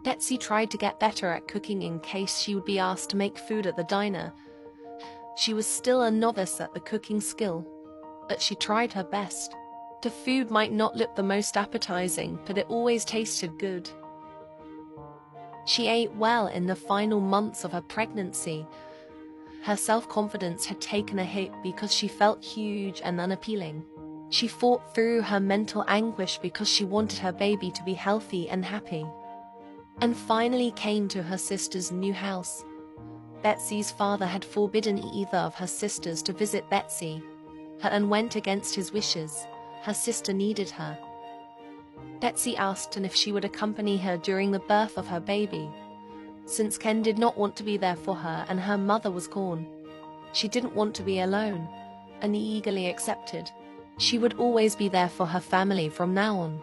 Betsy tried to get better at cooking in case she would be asked to make food at the diner. She was still a novice at the cooking skill, but she tried her best. The food might not look the most appetizing, but it always tasted good. She ate well in the final months of her pregnancy. Her self-confidence had taken a hit because she felt huge and unappealing. She fought through her mental anguish because she wanted her baby to be healthy and happy. And finally came to her sister's new house. Betsy's father had forbidden either of her sisters to visit Betsy, and went against his wishes. Her sister needed her. Betsy asked Ken if she would accompany her during the birth of her baby. Since Ken did not want to be there for her and her mother was gone, she didn't want to be alone, and he eagerly accepted. She would always be there for her family from now on,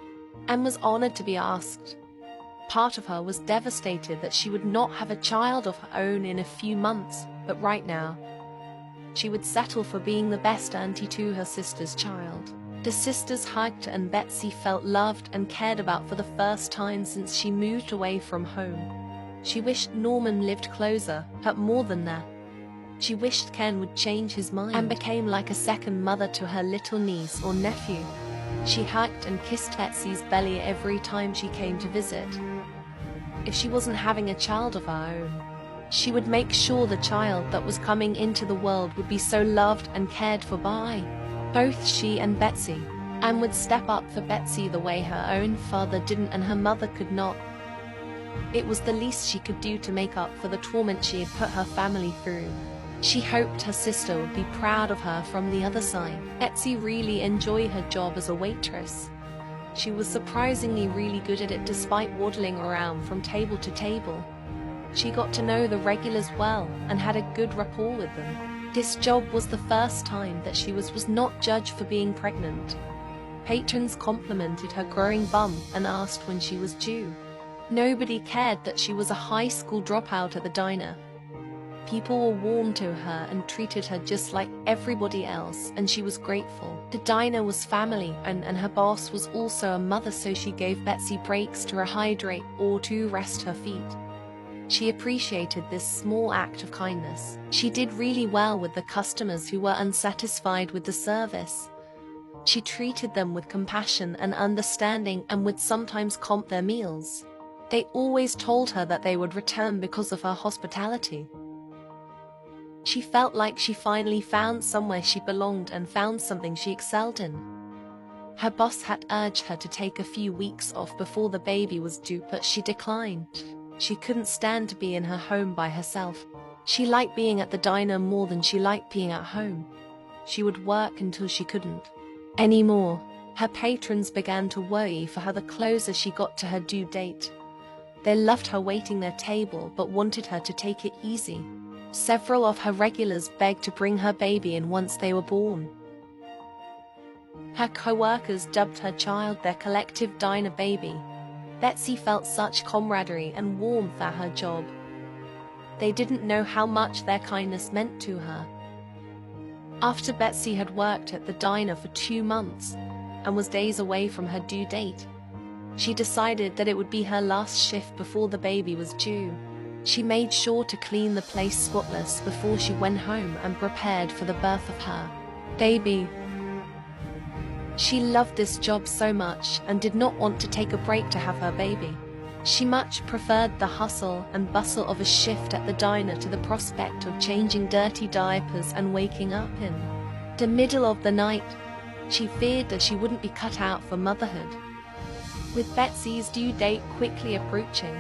and was honored to be asked. Part of her was devastated that she would not have a child of her own in a few months, but right now, she would settle for being the best auntie to her sister's child. The sisters hugged and Betsy felt loved and cared about for the first time since she moved away from home. She wished Norman lived closer, but more than that, she wished Ken would change his mind and became like a second mother to her little niece or nephew. She hugged and kissed Betsy's belly every time she came to visit. If she wasn't having a child of her own, she would make sure the child that was coming into the world would be so loved and cared for by both she and Betsy, and would step up for Betsy the way her own father didn't and her mother could not. It was the least she could do to make up for the torment she had put her family through. She hoped her sister would be proud of her from the other side. Betsy really enjoyed her job as a waitress. She was surprisingly really good at it despite waddling around from table to table. She got to know the regulars well and had a good rapport with them. This job was the first time that she was not judged for being pregnant. Patrons complimented her growing bum and asked when she was due. Nobody cared that she was a high school dropout at the diner. People were warm to her and treated her just like everybody else, and she was grateful. The diner was family, and her boss was also a mother, so she gave Betsy breaks to rehydrate or to rest her feet. She appreciated this small act of kindness. She did really well with the customers who were unsatisfied with the service. She treated them with compassion and understanding and would sometimes comp their meals. They always told her that they would return because of her hospitality. She felt like she finally found somewhere she belonged and found something she excelled in. Her boss had urged her to take a few weeks off before the baby was due, but she declined. She couldn't stand to be in her home by herself. She liked being at the diner more than she liked being at home. She would work until she couldn't anymore. Her patrons began to worry for her the closer she got to her due date. They loved her waiting their table but wanted her to take it easy. Several of her regulars begged to bring her baby in once they were born. Her co-workers dubbed her child their collective diner baby. Betsy felt such camaraderie and warmth at her job. They didn't know how much their kindness meant to her. After Betsy had worked at the diner for 2 months and was days away from her due date, she decided that it would be her last shift before the baby was due. She made sure to clean the place spotless before she went home and prepared for the birth of her baby. She loved this job so much and did not want to take a break to have her baby. She much preferred the hustle and bustle of a shift at the diner to the prospect of changing dirty diapers and waking up in the middle of the night. She feared that she wouldn't be cut out for motherhood. With Betsy's due date quickly approaching,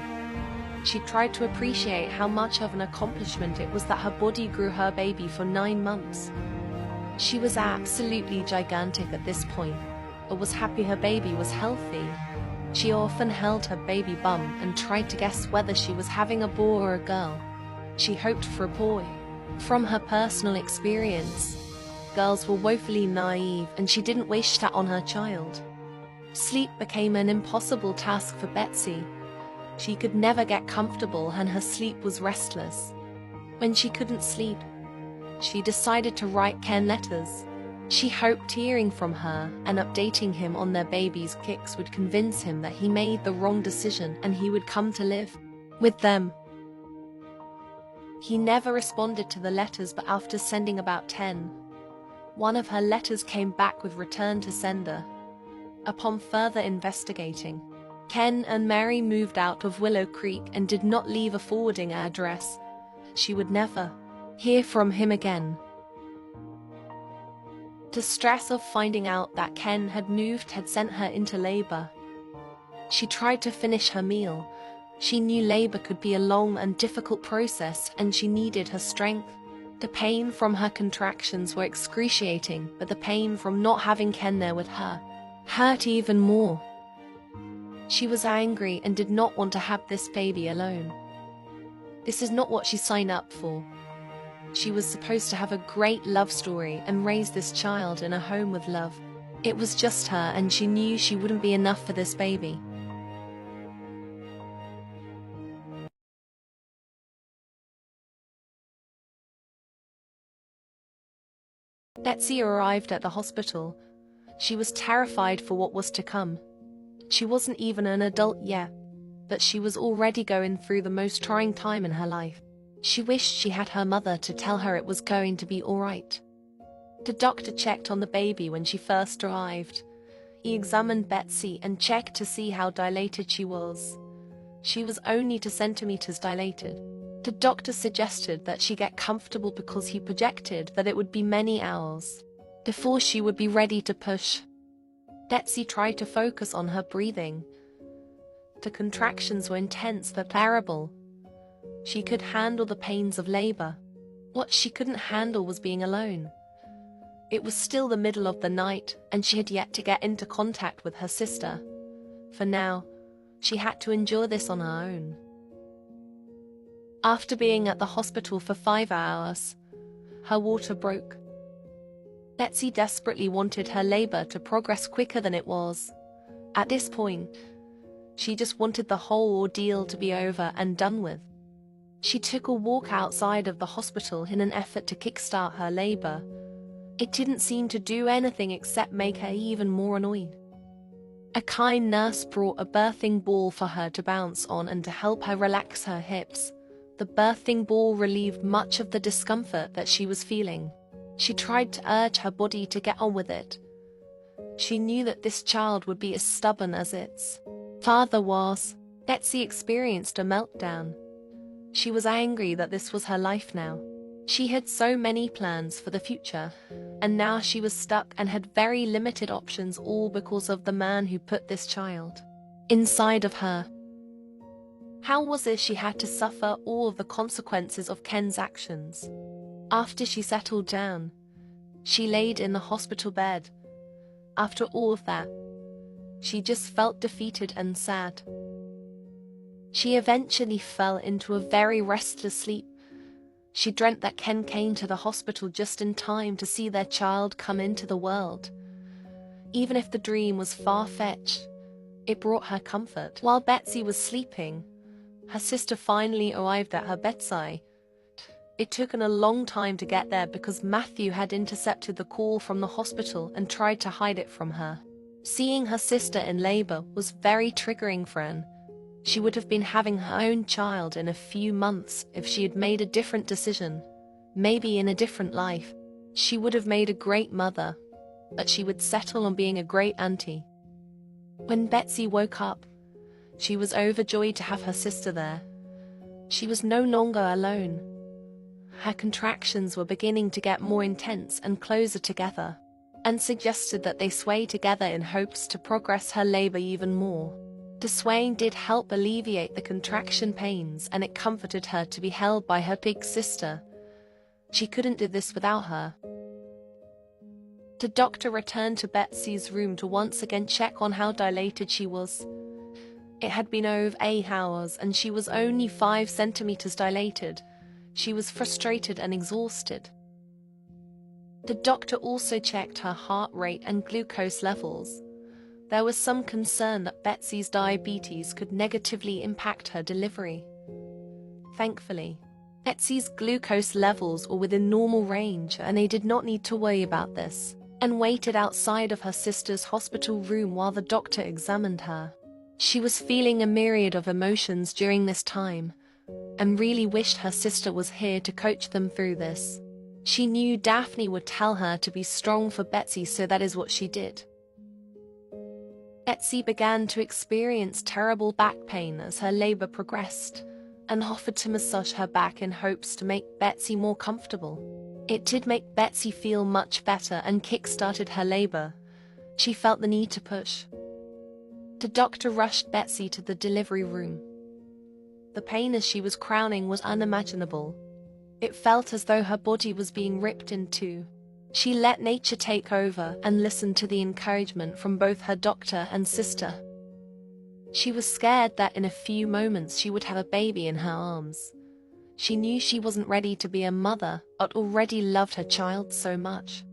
she tried to appreciate how much of an accomplishment it was that her body grew her baby for 9 months. She was absolutely gigantic at this point, but was happy her baby was healthy. She often held her baby bump and tried to guess whether she was having a boy or a girl. She hoped for a boy. From her personal experience, girls were woefully naive and she didn't wish that on her child. Sleep became an impossible task for Betsy. She could never get comfortable and her sleep was restless. When she couldn't sleep, she decided to write Ken letters. She hoped hearing from her and updating him on their baby's kicks would convince him that he made the wrong decision and he would come to live with them. He never responded to the letters, but after sending about 10, one of her letters came back with return to sender. Upon further investigating, Ken and Mary moved out of Willow Creek and did not leave a forwarding address. She would never hear from him again. The stress of finding out that Ken had moved had sent her into labor. She tried to finish her meal. She knew labor could be a long and difficult process, and she needed her strength. The pain from her contractions were excruciating, but the pain from not having Ken there with her hurt even more. She was angry and did not want to have this baby alone. This is not what she signed up for. She was supposed to have a great love story and raise this child in a home with love. It was just her, and she knew she wouldn't be enough for this baby. Betsy arrived at the hospital. She was terrified for what was to come. She wasn't even an adult yet, but she was already going through the most trying time in her life. She wished she had her mother to tell her it was going to be all right. The doctor checked on the baby when she first arrived. He examined Betsy and checked to see how dilated she was. She was only 2 centimeters dilated. The doctor suggested that she get comfortable because he projected that it would be many hours before she would be ready to push. Betsy tried to focus on her breathing. The contractions were intense but bearable. She could handle the pains of labor. What she couldn't handle was being alone. It was still the middle of the night, and she had yet to get into contact with her sister. For now, she had to endure this on her own. After being at the hospital for 5 hours, her water broke. Betsy desperately wanted her labor to progress quicker than it was. At this point, she just wanted the whole ordeal to be over and done with. She took a walk outside of the hospital in an effort to kickstart her labor. It didn't seem to do anything except make her even more annoyed. A kind nurse brought a birthing ball for her to bounce on and to help her relax her hips. The birthing ball relieved much of the discomfort that she was feeling. She tried to urge her body to get on with it. She knew that this child would be as stubborn as its father was. Betsy experienced a meltdown. She was angry that this was her life now. She had so many plans for the future, and now she was stuck and had very limited options, all because of the man who put this child inside of her. How was it she had to suffer all of the consequences of Ken's actions? After she settled down, she laid in the hospital bed. After all of that, she just felt defeated and sad. She eventually fell into a very restless sleep. She dreamt that Ken came to the hospital just in time to see their child come into the world. Even if the dream was far-fetched, it brought her comfort. While Betsy was sleeping, her sister finally arrived at her bedside. It took a long time to get there because Matthew had intercepted the call from the hospital and tried to hide it from her. Seeing her sister in labor was very triggering for Anne. She would have been having her own child in a few months if she had made a different decision. Maybe in a different life, she would have made a great mother, but she would settle on being a great auntie. When Betsy woke up, she was overjoyed to have her sister there. She was no longer alone. Her contractions were beginning to get more intense and closer together, and suggested that they sway together in hopes to progress her labor even more. The swaying did help alleviate the contraction pains, and it comforted her to be held by her big sister. She couldn't do this without her. The doctor returned to Betsy's room to once again check on how dilated she was. It had been over 8 hours, and she was only 5 centimeters dilated. She was frustrated and exhausted. The doctor also checked her heart rate and glucose levels. There was some concern that Betsy's diabetes could negatively impact her delivery. Thankfully, Betsy's glucose levels were within normal range, and they did not need to worry about this. and waited outside of her sister's hospital room while the doctor examined her. She was feeling a myriad of emotions during this time, and really wished her sister was here to coach them through this. She knew Daphne would tell her to be strong for Betsy, so that is what she did. Betsy began to experience terrible back pain as her labor progressed, and offered to massage her back in hopes to make Betsy more comfortable. It did make Betsy feel much better and kick-started her labor. She felt the need to push. The doctor rushed Betsy to the delivery room. The pain as she was crowning was unimaginable. It felt as though her body was being ripped in two. She let nature take over and listened to the encouragement from both her doctor and sister. She was scared that in a few moments she would have a baby in her arms. She knew she wasn't ready to be a mother, but already loved her child so much.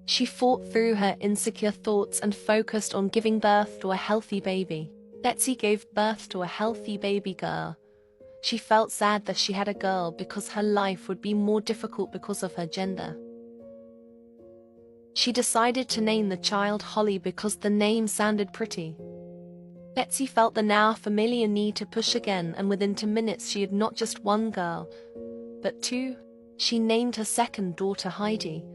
She fought through her insecure thoughts and focused on giving birth to a healthy baby. Betsy gave birth to a healthy baby girl. She felt sad that she had a girl because her life would be more difficult because of her gender. She decided to name the child Holly because the name sounded pretty. Betsy felt the now familiar need to push again, and within 2 minutes she had not just one girl, but two. She named her second daughter Heidi.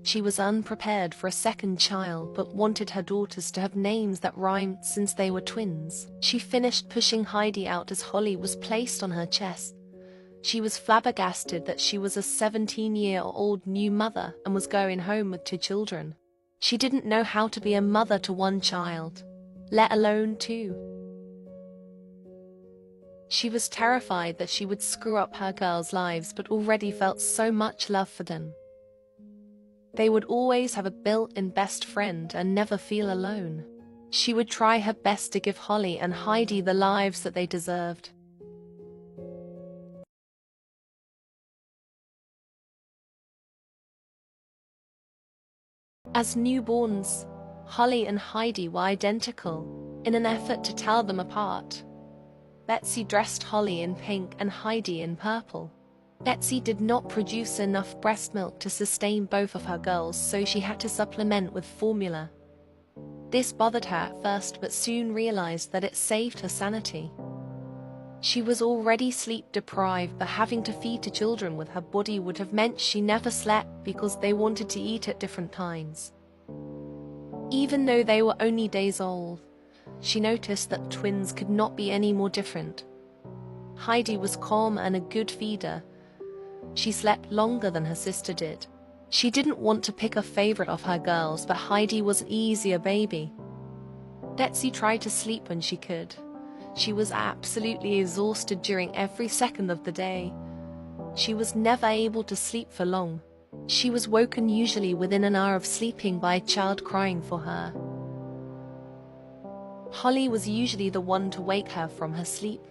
She was unprepared for a second child but wanted her daughters to have names that rhymed since they were twins. She finished pushing Heidi out as Holly was placed on her chest. She was flabbergasted that she was a 17-year-old new mother and was going home with 2 children. She didn't know how to be a mother to 1 child, let alone 2. She was terrified that she would screw up her girls' lives, but already felt so much love for them. They would always have a built-in best friend and never feel alone. She would try her best to give Holly and Heidi the lives that they deserved. As newborns, Holly and Heidi were identical. In an effort to tell them apart, Betsy dressed Holly in pink and Heidi in purple. Betsy did not produce enough breast milk to sustain both of her girls, so she had to supplement with formula. This bothered her at first, but soon realized that it saved her sanity. She was already sleep-deprived, but having to feed 2 children with her body would have meant she never slept because they wanted to eat at different times. Even though they were only days old, she noticed that twins could not be any more different. Heidi was calm and a good feeder. She slept longer than her sister did. She didn't want to pick a favorite of her girls, but Heidi was an easier baby. Betsy tried to sleep when she could. She was absolutely exhausted during every second of the day. She was never able to sleep for long. She was woken usually within an hour of sleeping by a child crying for her. Holly was usually the one to wake her from her sleep.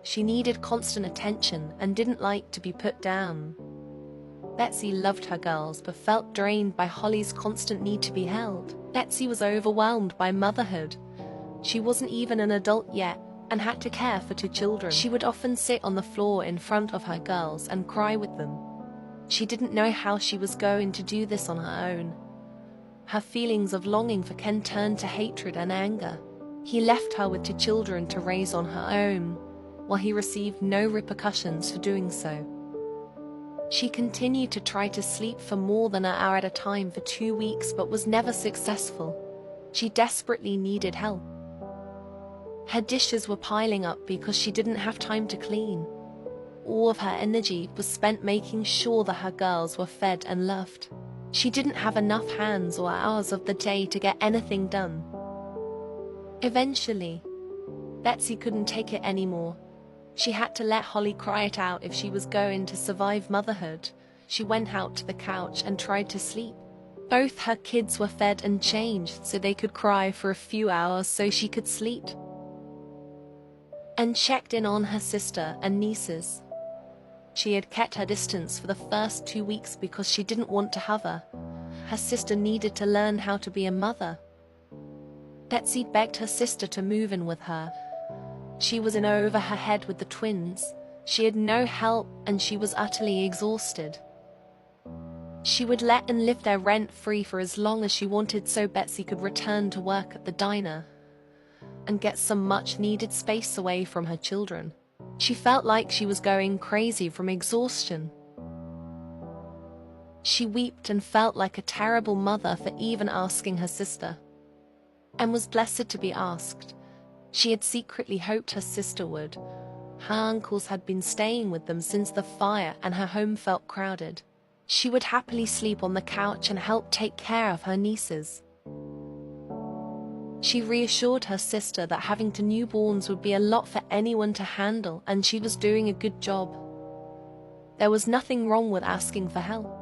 She needed constant attention and didn't like to be put down. Betsy loved her girls but felt drained by Holly's constant need to be held. Betsy was overwhelmed by motherhood. She wasn't even an adult yet and had to care for 2 children. She would often sit on the floor in front of her girls and cry with them. She didn't know how she was going to do this on her own. Her feelings of longing for Ken turned to hatred and anger. He left her with 2 children to raise on her own, while he received no repercussions for doing so. She continued to try to sleep for more than an hour at a time for 2 weeks but was never successful. She desperately needed help. Her dishes were piling up because she didn't have time to clean. All of her energy was spent making sure that her girls were fed and loved. She didn't have enough hands or hours of the day to get anything done. Eventually, Betsy couldn't take it anymore. She had to let Holly cry it out if she was going to survive motherhood. She went out to the couch and tried to sleep. Both her kids were fed and changed so they could cry for a few hours so she could sleep. And checked in on her sister and nieces. She had kept her distance for the first 2 weeks because she didn't want to have her. Her sister needed to learn how to be a mother. Betsy begged her sister to move in with her. She was in over her head with the twins. She had no help and she was utterly exhausted. She would let and live there rent-free for as long as she wanted so Betsy could return to work at the diner and get some much-needed space away from her children. She felt like she was going crazy from exhaustion. She wept and felt like a terrible mother for even asking her sister, and was blessed to be asked. She had secretly hoped her sister would. Her uncles had been staying with them since the fire and her home felt crowded. She would happily sleep on the couch and help take care of her nieces. She reassured her sister that having two newborns would be a lot for anyone to handle and she was doing a good job. There was nothing wrong with asking for help,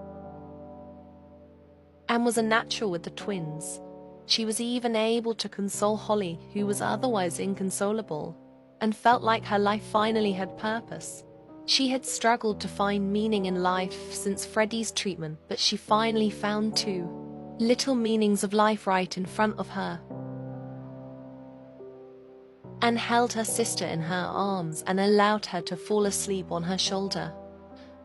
and was a natural with the twins. She was even able to console Holly, who was otherwise inconsolable, and felt like her life finally had purpose. She had struggled to find meaning in life since Freddie's treatment, but she finally found two little meanings of life right in front of her, and held her sister in her arms and allowed her to fall asleep on her shoulder.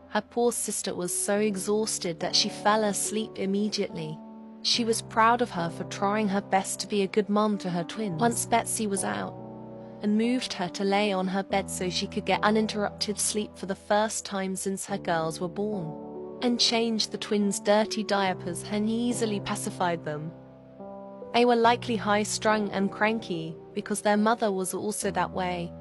Her poor sister was so exhausted that she fell asleep immediately. She was proud of her for trying her best to be a good mom to her twins. Once Betsy was out, and moved her to lay on her bed so she could get uninterrupted sleep for the first time since her girls were born, and changed the twins' dirty diapers and easily pacified them. They were likely high-strung and cranky because their mother was also that way,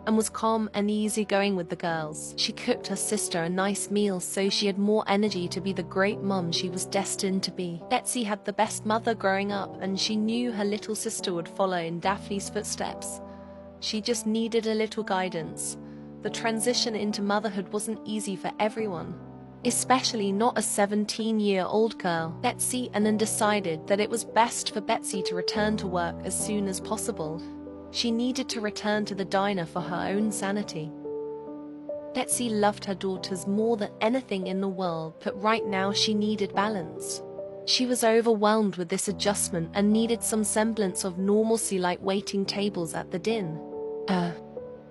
and was calm and easygoing with the girls. She cooked her sister a nice meal so she had more energy to be the great mom she was destined to be. Betsy had the best mother growing up, and she knew her little sister would follow in Daphne's footsteps. She just needed a little guidance. The transition into motherhood wasn't easy for everyone, especially not a 17-year-old girl. Betsy and then decided that it was best for Betsy to return to work as soon as possible. She needed to return to the diner for her own sanity. Betsy loved her daughters more than anything in the world, but right now she needed balance. She was overwhelmed with this adjustment and needed some semblance of normalcy, like waiting tables at the din.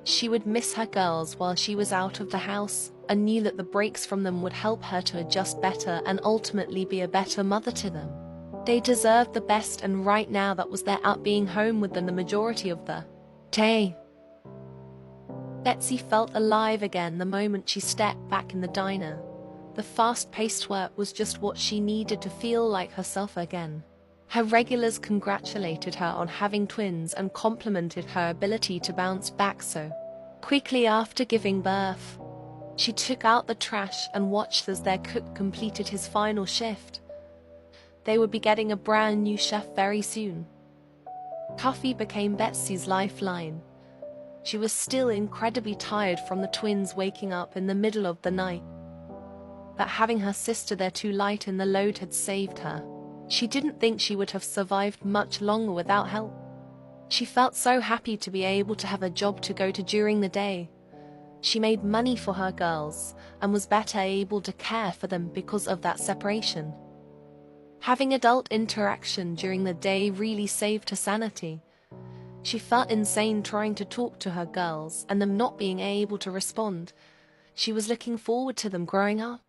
She would miss her girls while she was out of the house, and knew that the breaks from them would help her to adjust better and ultimately be a better mother to them. They deserved the best, and right now that was their out being home with them the majority of the day. Betsy felt alive again the moment she stepped back in the diner. The fast-paced work was just what she needed to feel like herself again. Her regulars congratulated her on having twins and complimented her ability to bounce back so quickly after giving birth. She took out the trash and watched as their cook completed his final shift. They would be getting a brand new chef very soon. Coffee became Betsy's lifeline. She was still incredibly tired from the twins waking up in the middle of the night, but having her sister there to lighten the load had saved her. She didn't think she would have survived much longer without help. She felt so happy to be able to have a job to go to during the day. She made money for her girls and was better able to care for them because of that separation. Having adult interaction during the day really saved her sanity. She felt insane trying to talk to her girls and them not being able to respond. She was looking forward to them growing up.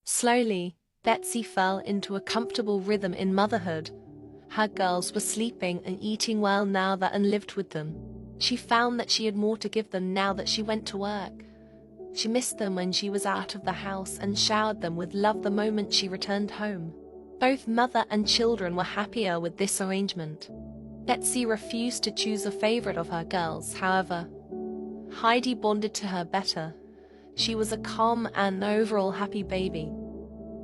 Slowly, Betsy fell into a comfortable rhythm in motherhood. Her girls were sleeping and eating well now that Anne lived with them. She found that she had more to give them now that she went to work. She missed them when she was out of the house and showered them with love the moment she returned home. Both mother and children were happier with this arrangement. Betsy refused to choose a favorite of her girls, however. Heidi bonded to her better. She was a calm and overall happy baby.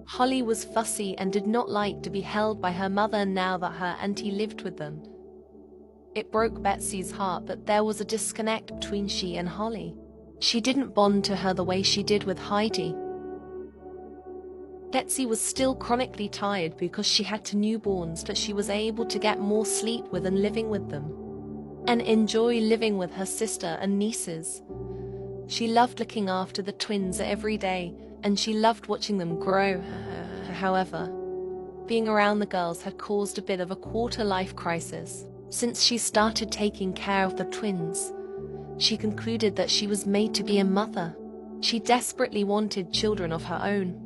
Holly was fussy and did not like to be held by her mother now that her auntie lived with them. It broke Betsy's heart, but there was a disconnect between she and Holly. She didn't bond to her the way she did with Heidi. Betsy was still chronically tired because she had two newborns, but she was able to get more sleep with and living with them, and enjoy living with her sister and nieces. She loved looking after the twins every day, and she loved watching them grow. However, being around the girls had caused a bit of a quarter-life crisis. Since she started taking care of the twins, She concluded that she was made to be a mother. She desperately wanted children of her own,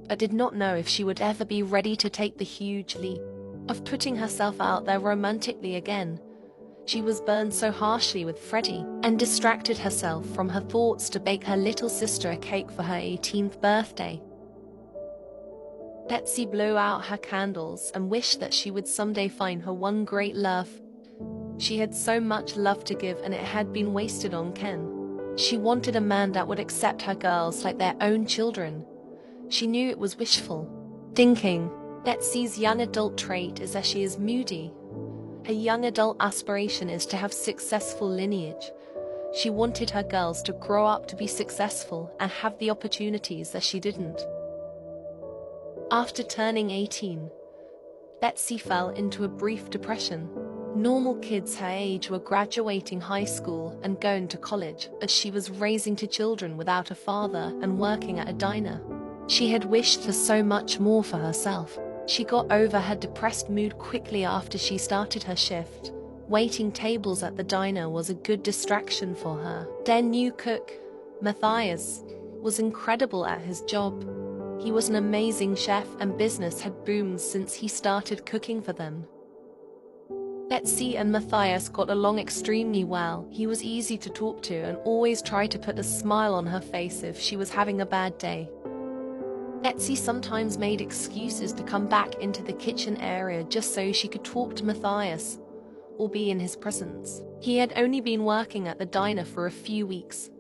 but did not know if she would ever be ready to take the huge leap of putting herself out there romantically again. She was burned so harshly with Freddie and distracted herself from her thoughts to bake her little sister a cake for her 18th birthday. Betsy blew out her candles and wished that she would someday find her one great love. She had so much love to give, and it had been wasted on Ken. She wanted a man that would accept her girls like their own children. She knew it was wishful thinking. Betsy's young adult trait is that she is moody. Her young adult aspiration is to have successful lineage. She wanted her girls to grow up to be successful and have the opportunities that she didn't. After turning 18, Betsy fell into a brief depression. Normal kids her age were graduating high school and going to college, but she was raising two children without a father and working at a diner. She had wished for so much more for herself. She got over her depressed mood quickly after she started her shift. Waiting tables at the diner was a good distraction for her. Their new cook, Matthias, was incredible at his job. He was an amazing chef, and business had boomed since he started cooking for them. Betsy and Matthias got along extremely well. He was easy to talk to and always tried to put a smile on her face if she was having a bad day. Betsy sometimes made excuses to come back into the kitchen area just so she could talk to Matthias or be in his presence. He had only been working at the diner for a few weeks,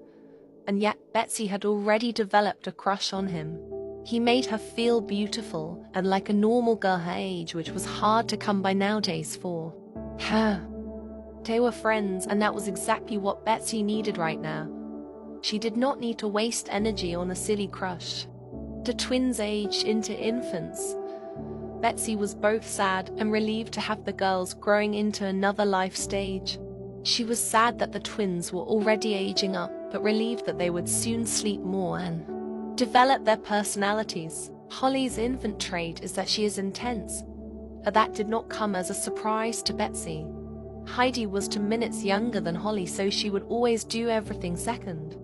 and yet Betsy had already developed a crush on him. He made her feel beautiful and like a normal girl her age, which was hard to come by nowadays for her. They were friends, and that was exactly what Betsy needed right now. She did not need to waste energy on a silly crush. The twins aged into infants. Betsy was both sad and relieved to have the girls growing into another life stage. She was sad that the twins were already aging up, but relieved that they would soon sleep more and develop their personalities. Holly's infant trait is that she is intense, but that did not come as a surprise to Betsy. Heidi was 2 minutes younger than Holly, so she would always do everything second.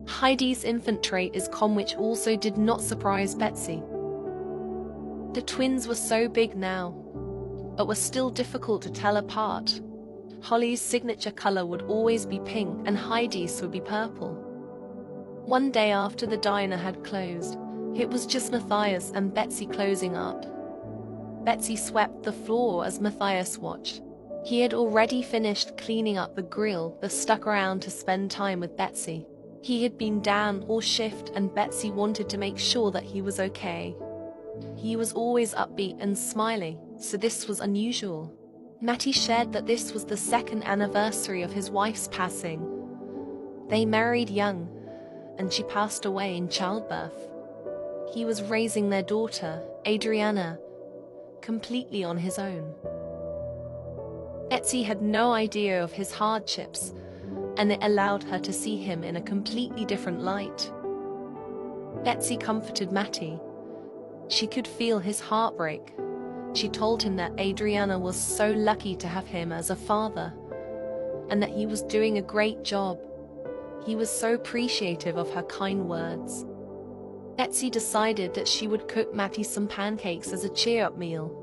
Heidi's infant trait is calm, which also did not surprise Betsy. The twins were so big now, but were still difficult to tell apart. Holly's signature color would always be pink, and Heidi's would be purple. One day after the diner had closed, it was just Matthias and Betsy closing up. Betsy swept the floor as Matthias watched. He had already finished cleaning up the grill but stuck around to spend time with Betsy. He had been down all shift, and Betsy wanted to make sure that he was okay. He was always upbeat and smiling, so this was unusual. Matty shared that this was the 2nd anniversary of his wife's passing. They married young, and she passed away in childbirth. He was raising their daughter, Adriana, completely on his own. Betsy had no idea of his hardships, and it allowed her to see him in a completely different light. Betsy comforted Matty. She could feel his heartbreak. She told him that Adriana was so lucky to have him as a father, and that he was doing a great job. He was so appreciative of her kind words. Betsy decided that she would cook Matty some pancakes as a cheer-up meal.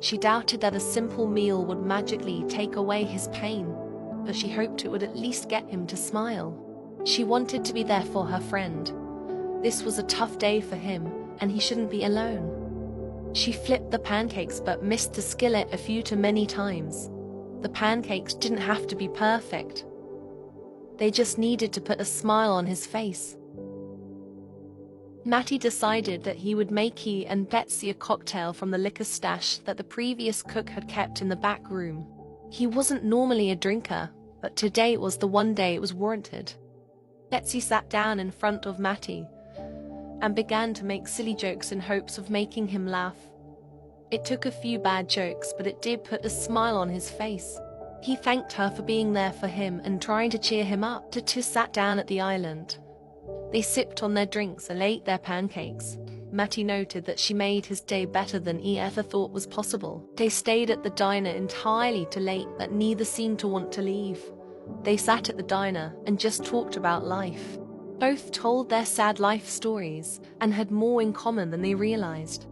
She doubted that a simple meal would magically take away his pain, but she hoped it would at least get him to smile. She wanted to be there for her friend. This was a tough day for him, and he shouldn't be alone. She flipped the pancakes but missed the skillet a few too many times. The pancakes didn't have to be perfect. They just needed to put a smile on his face. Matty decided that he would make he and Betsy a cocktail from the liquor stash that the previous cook had kept in the back room. He wasn't normally a drinker, but today was the one day it was warranted. Betsy sat down in front of Matty and began to make silly jokes in hopes of making him laugh. It took a few bad jokes, but it did put a smile on his face. He thanked her for being there for him and trying to cheer him up. The two sat down at the island. They sipped on their drinks and ate their pancakes. Matty noted that she made his day better than he ever thought was possible. They stayed at the diner entirely too late, that neither seemed to want to leave. They sat at the diner and just talked about life. Both told their sad life stories and had more in common than they realized.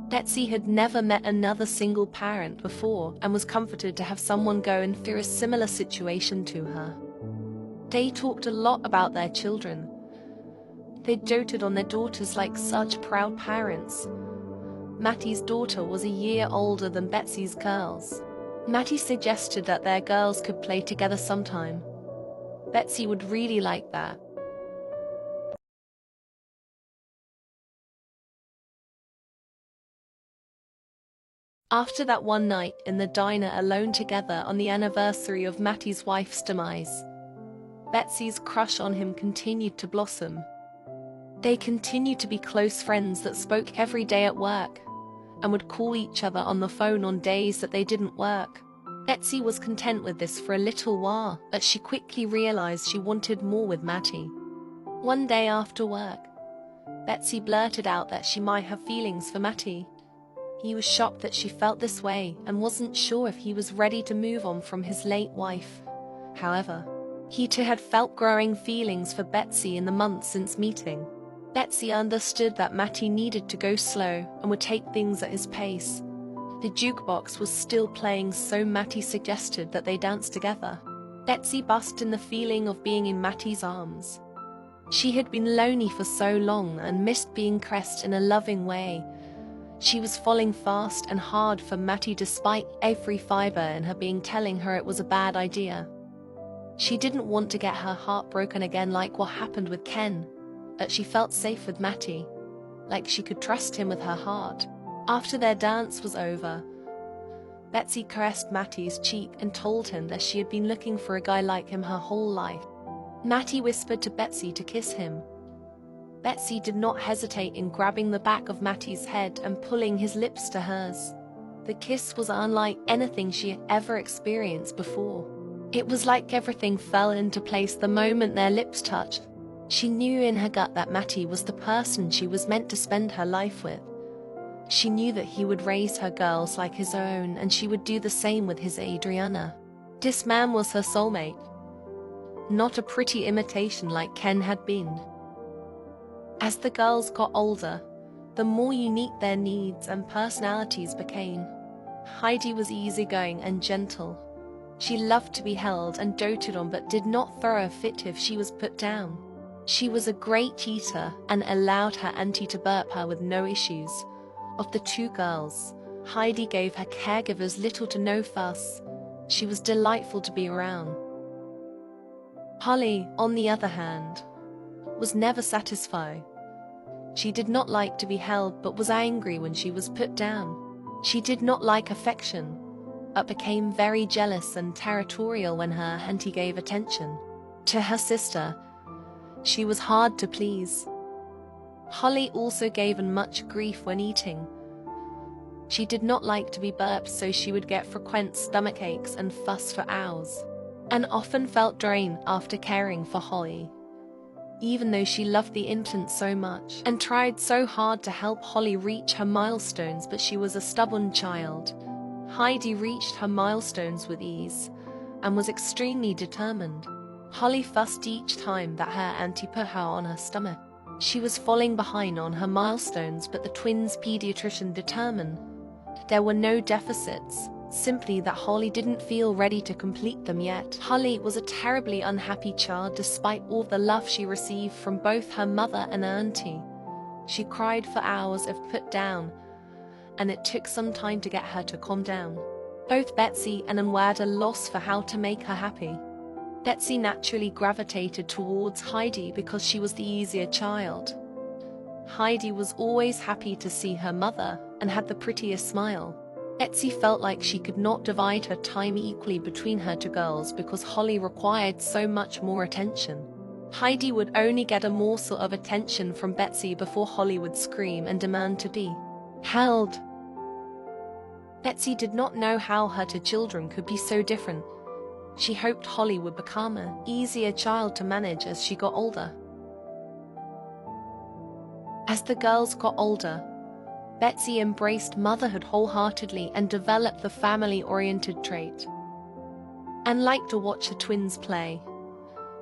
Betsy had never met another single parent before and was comforted to have someone going through a similar situation to her. They talked a lot about their children. They doted on their daughters like such proud parents. Mattie's daughter was a year older than Betsy's girls. Mattie suggested that their girls could play together sometime. Betsy would really like that. After that one night in the diner alone together on the anniversary of Mattie's wife's demise, Betsy's crush on him continued to blossom. They continued to be close friends that spoke every day at work and would call each other on the phone on days that they didn't work. Betsy was content with this for a little while, but she quickly realized she wanted more with Mattie. One day after work, Betsy blurted out that she might have feelings for Mattie. He was shocked that she felt this way and wasn't sure if he was ready to move on from his late wife. However, he too had felt growing feelings for Betsy in the months since meeting. Betsy understood that Mattie needed to go slow and would take things at his pace. The jukebox was still playing, so Mattie suggested that they dance together. Betsy basked in the feeling of being in Mattie's arms. She had been lonely for so long and missed being caressed in a loving way. She was falling fast and hard for Mattie despite every fiber in her being telling her it was a bad idea. She didn't want to get her heart broken again like what happened with Ken, but she felt safe with Mattie, like she could trust him with her heart. After their dance was over, Betsy caressed Mattie's cheek and told him that she had been looking for a guy like him her whole life. Mattie whispered to Betsy to kiss him. Betsy did not hesitate in grabbing the back of Mattie's head and pulling his lips to hers. The kiss was unlike anything she had ever experienced before. It was like everything fell into place the moment their lips touched. She knew in her gut that Mattie was the person she was meant to spend her life with. She knew that he would raise her girls like his own, and she would do the same with his Adriana. This man was her soulmate, not a pretty imitation like Ken had been. As the girls got older, the more unique their needs and personalities became. Heidi was easygoing and gentle. She loved to be held and doted on but did not throw a fit if she was put down. She was a great eater and allowed her auntie to burp her with no issues. Of the two girls, Heidi gave her caregivers little to no fuss. She was delightful to be around. Holly, on the other hand, was never satisfied. She did not like to be held but was angry when she was put down. She did not like affection, but became very jealous and territorial when her auntie gave attention. To her sister, she was hard to please. Holly also gave much grief when eating. She did not like to be burped, so she would get frequent stomach aches and fuss for hours, and often felt drained after caring for Holly. Even though she loved the infant so much and tried so hard to help Holly reach her milestones, but she was a stubborn child. Heidi reached her milestones with ease and was extremely determined. Holly fussed each time that her auntie put her on her stomach. She was falling behind on her milestones, but the twins' pediatrician determined there were no deficits, simply that Holly didn't feel ready to complete them yet. Holly was a terribly unhappy child despite all the love she received from both her mother and auntie. She cried for hours if put down, and it took some time to get her to calm down. Both Betsy and Nwada lost for how to make her happy. Betsy naturally gravitated towards Heidi because she was the easier child. Heidi was always happy to see her mother and had the prettiest smile. Betsy felt like she could not divide her time equally between her two girls because Holly required so much more attention. Heidi would only get a morsel of attention from Betsy before Holly would scream and demand to be held. Betsy did not know how her two children could be so different. She hoped Holly would become an easier child to manage as she got older. As the girls got older, Betsy embraced motherhood wholeheartedly and developed the family-oriented trait. and liked to watch her twins play.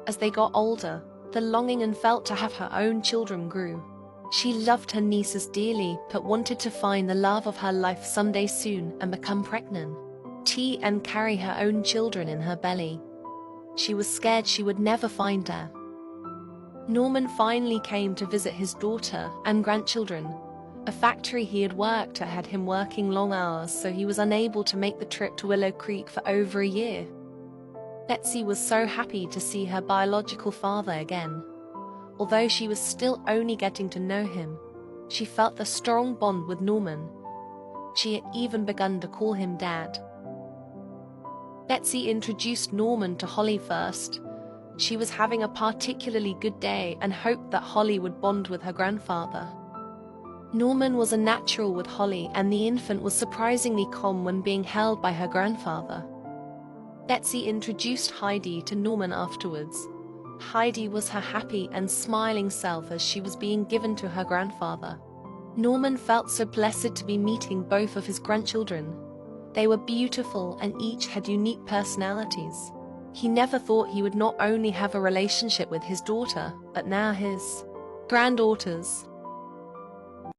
As they got older, the longing and felt to have her own children grew. She loved her nieces dearly, but wanted to find the love of her life someday soon and become pregnant. And carry her own children in her belly. She was scared she would never find her. Norman finally came to visit his daughter and grandchildren. A factory he had worked at had him working long hours, so he was unable to make the trip to Willow Creek for over a year. Betsy was so happy to see her biological father again. Although she was still only getting to know him, she felt the strong bond with Norman. She had even begun to call him Dad. Betsy introduced Norman to Holly first. She was having a particularly good day and hoped that Holly would bond with her grandfather. Norman was a natural with Holly, and the infant was surprisingly calm when being held by her grandfather. Betsy introduced Heidi to Norman afterwards. Heidi was her happy and smiling self as she was being given to her grandfather. Norman felt so blessed to be meeting both of his grandchildren. They were beautiful and each had unique personalities. He never thought he would not only have a relationship with his daughter, but now his granddaughters.